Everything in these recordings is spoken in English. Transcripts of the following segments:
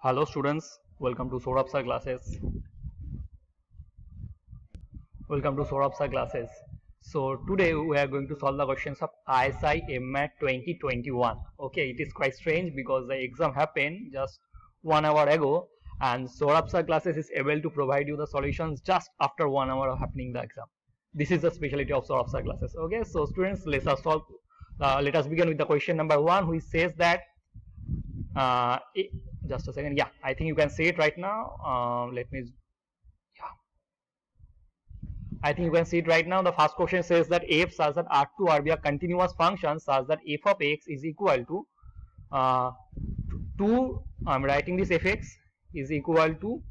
Hello students, welcome to Saurabh Sir classes. Welcome to Saurabh Sir classes. So today we are going to solve the questions of ISI MMAT 2021. Okay, it is quite strange because the exam happened just 1 hour ago and Saurabh Sir classes is able to provide you the solutions just after 1 hour of happening the exam. This is the specialty of Saurabh Sir classes. Okay, so students, let us begin with the question number 1, which says that just a second. Yeah, I think you can see it right now. I think you can see it right now. The first question says that f such that R2 R be a continuous function such that f of x is equal to 2. I'm writing this fx is equal to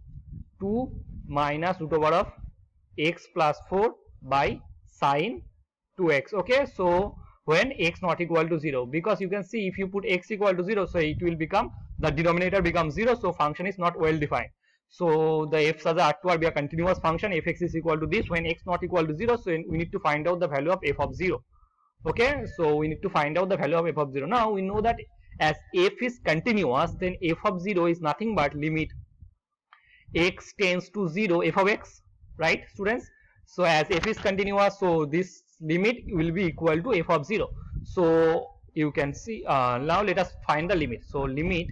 2 minus root over of x plus 4 by sine 2x. Okay, so when x not equal to 0, because you can see if you put x equal to 0, so it will become, the denominator becomes 0, so function is not well defined. So the f such that R2 R be a continuous function, fx is equal to this when x not equal to 0, so we need to find out the value of f of 0. Okay, so we need to find out the value of f of 0. Now we know that as f is continuous, then f of 0 is nothing but limit x tends to 0 f of x, right students? So as f is continuous, so this limit will be equal to f of 0. So you can see, now let us find the limit. So limit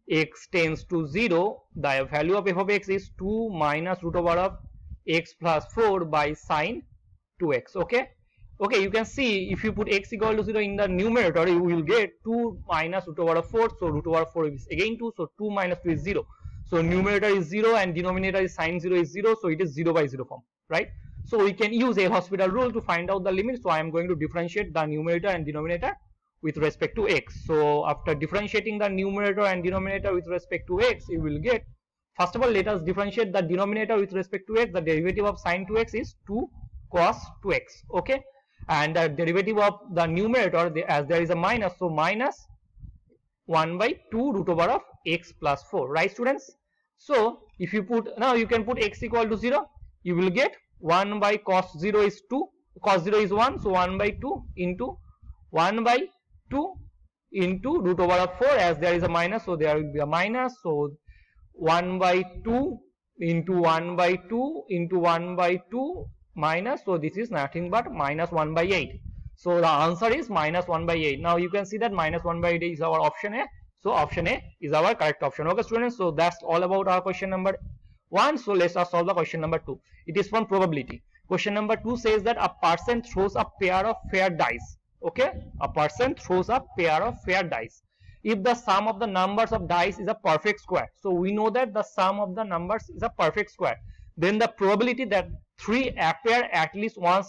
x tends to 0, the value of f of x is 2 minus root over of x plus 4 by sine 2x. Okay, you can see if you put x equal to 0 in the numerator, you will get 2 minus root over of 4, so root over 4 is again 2, so 2 minus 2 is 0. So numerator is 0 and denominator is sine 0 is 0, so it is 0 by 0 form, right? So we can use L'Hospital rule to find out the limit. So I am going to differentiate the numerator and denominator with respect to x. So after differentiating the numerator and denominator with respect to x, you will get, first of all, let us differentiate the denominator with respect to x. The derivative of sine 2x is 2 cos 2x. Okay, and the derivative of the numerator, as there is a minus, so minus 1 by 2 root over of x plus 4, right students? So if you put, now you can put x equal to 0, you will get 1 by cos 0 is 2, cos 0 is 1, so 1 by 2 into 1 by 2 into root over of 4, as there is a minus, so there will be a minus, so 1 by 2 into 1 by 2 into 1 by 2 minus, so this is nothing but minus 1 by 8. So the answer is minus 1 by 8. Now you can see that minus 1 by 8 is our option A. So option A is our correct option. Okay students, so that's all about our question number 1. So let's solve the question number 2. It is from probability. Question number 2 says that a person throws a pair of fair dice. Okay, a person throws a pair of fair dice. If the sum of the numbers of dice is a perfect square, so we know that the sum of the numbers is a perfect square, then the probability that 3 appear at least one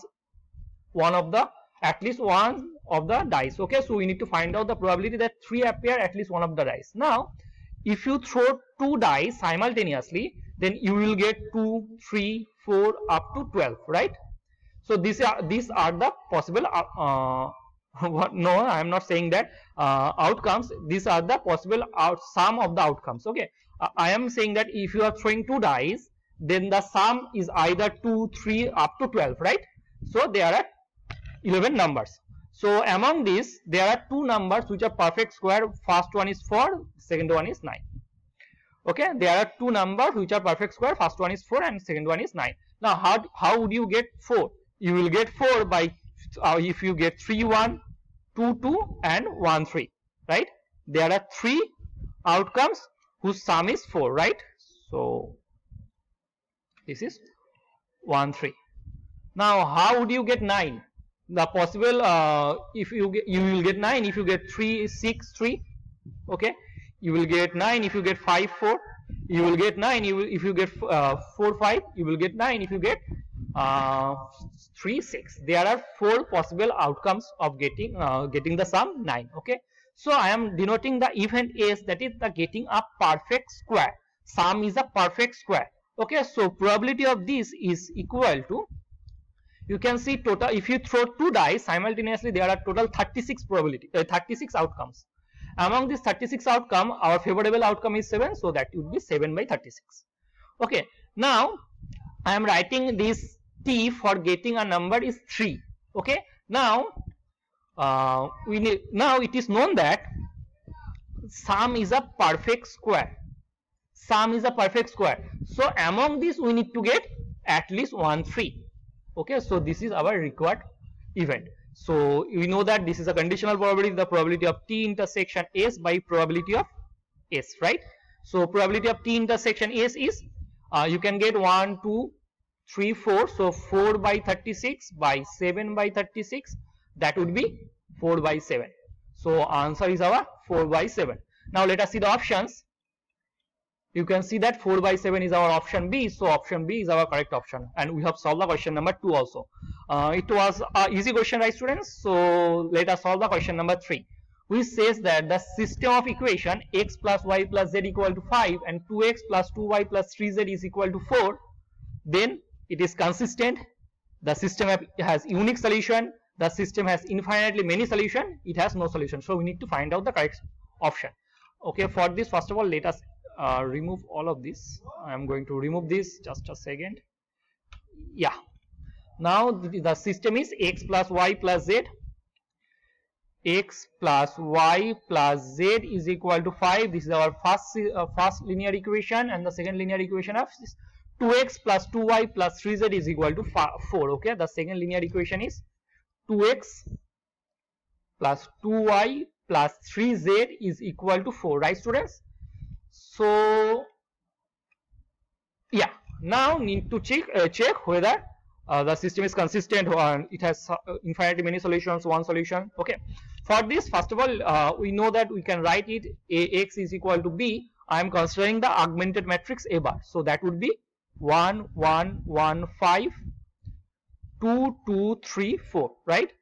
of the dice. Okay, so we need to find out the probability that 3 appear at least one of the dice. Now if you throw 2 dice simultaneously, then you will get 2, 3, 4 up to 12, right? So these are the possible no, I am not saying that outcomes. These are the possible sum of the outcomes. Okay, I am saying that if you are throwing 2 dice, then the sum is either 2, 3 up to 12, right? So there are 11 numbers. So among these there are 2 numbers which are perfect square. First one is 4, second one is 9. Okay, there are 2 numbers which are perfect square. First one is 4 and second one is 9. Now how would you get 4? You will get 4 by if you get 3 1, 2 2 and 1 3, right? There are 3 outcomes whose sum is 4, right? So this is 1 3. Now how would you get 9? The possible if you will get 9 if you get 3 6 3. Okay, you will get 9 if you get 5 4. You will get 9 if you get 4 5. You will get 9 if you get 3 6. There are 4 possible outcomes of getting the sum 9. Okay, so I am denoting the event S, that is the getting a perfect square. Sum is a perfect square. Okay, so probability of this is equal to, you can see total, if you throw 2 dice simultaneously, there are total 36 probability 36 outcomes. Among these 36 outcome, our favorable outcome is 7, so that would be 7 by 36. Okay, now I am writing this T for getting a number is 3. Okay, now now it is known that sum is a perfect square. sum is a perfect square. So among these we need to get at least 1 3. Okay, so this is our required event. So we know that this is a conditional probability, the probability of T intersection S by probability of S, right? So probability of T intersection S is you can get 1 2 3 4, so 4 by 36 by 7 by 36, that would be 4 by 7. So answer is our 4 by 7. Now let us see the options. You can see that 4 by 7 is our option B, so option B is our correct option, and we have solved the question number 2 also. It was an easy question, right students? So let us solve the question number 3, which says that the system of equation x plus y plus z equal to 5 and 2x plus 2y plus 3z is equal to 4, then it is consistent, the system has unique solution, the system has infinitely many solution, it has no solution. So we need to find out the correct option. Okay, for this, first of all, let us remove all of this. I am going to remove this, just a second. Yeah, now the system is x plus y plus z. X plus y plus z is equal to 5. This is our first linear equation, and the second linear equation of 2x plus 2y plus 3z is equal to 4. Okay, the second linear equation is 2x plus 2y plus 3z is equal to 4, right students? So yeah, now need to check whether the system is consistent or it has infinitely many solutions, one solution. Okay, for this, first of all, we know that we can write it Ax is equal to B. I am considering the augmented matrix A bar, so that would be 1 1 1 5 2 2 3 4, right?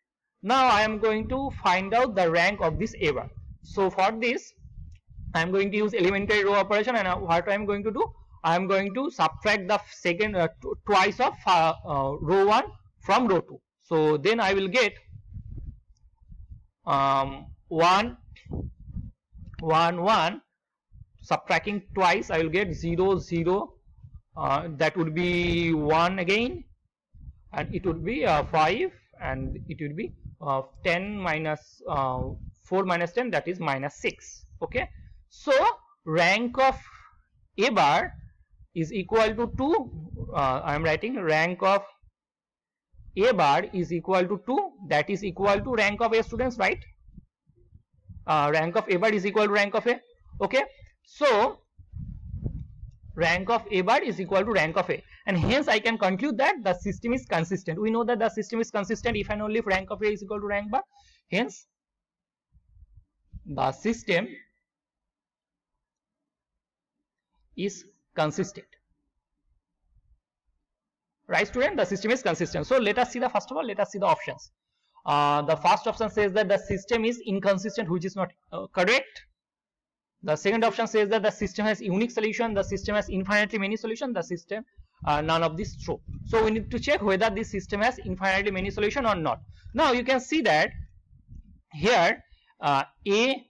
Now I am going to find out the rank of this A bar. So for this, I am going to use elementary row operation, and what I am going to do, I am going to subtract the second twice of row 1 from row 2. So then I will get 1 1 1, subtracting twice I will get 0 0, that would be 1 again, and it would be 5, and it would be 10 minus 4 minus 10, that is minus 6. Okay, so rank of A bar is equal to 2. I am writing rank of A bar is equal to 2, that is equal to rank of A, students, right? Rank of A bar is equal to rank of A. Okay, so rank of A bar is equal to rank of A, and hence I can conclude that the system is consistent. We know that the system is consistent if and only if rank of A is equal to rank bar. Hence the system is consistent, right student? The system is consistent. So let us see the, first of all, let us see the options. The first option says that the system is inconsistent, which is not correct. The second option says that the system has unique solution, the system has infinitely many solution, the system none of this true. So we need to check whether this system has infinitely many solution or not. Now you can see that here A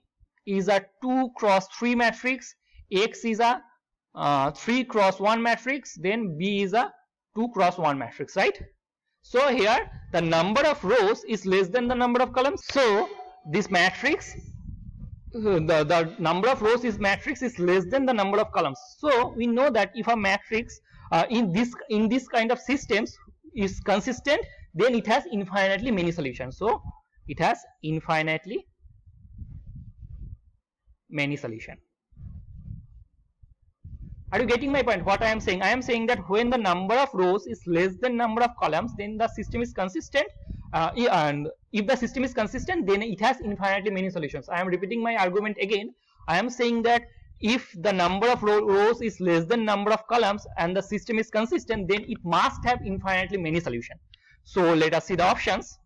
is a 2 cross 3 matrix, X is a 3 cross 1 matrix, then B is a 2 cross 1 matrix, right? So here the number of rows is less than the number of columns. So this matrix, the number of rows is matrix is less than the number of columns. So we know that if a matrix in this kind of systems is consistent, then it has infinitely many solutions. So it has infinitely many solution. Are you getting my point? What I am saying? I am saying that when the number of rows is less than number of columns, then the system is consistent. And if the system is consistent, then it has infinitely many solutions. I am repeating my argument again. I am saying that if the number of rows is less than number of columns and the system is consistent, then it must have infinitely many solutions. So let us see the options.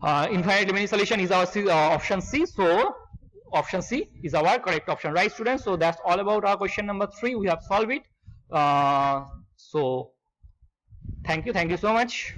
Infinitely many solution is our option C. So option C is our correct option, right students? So that's all about our question number 3. We have solved it. So thank you so much.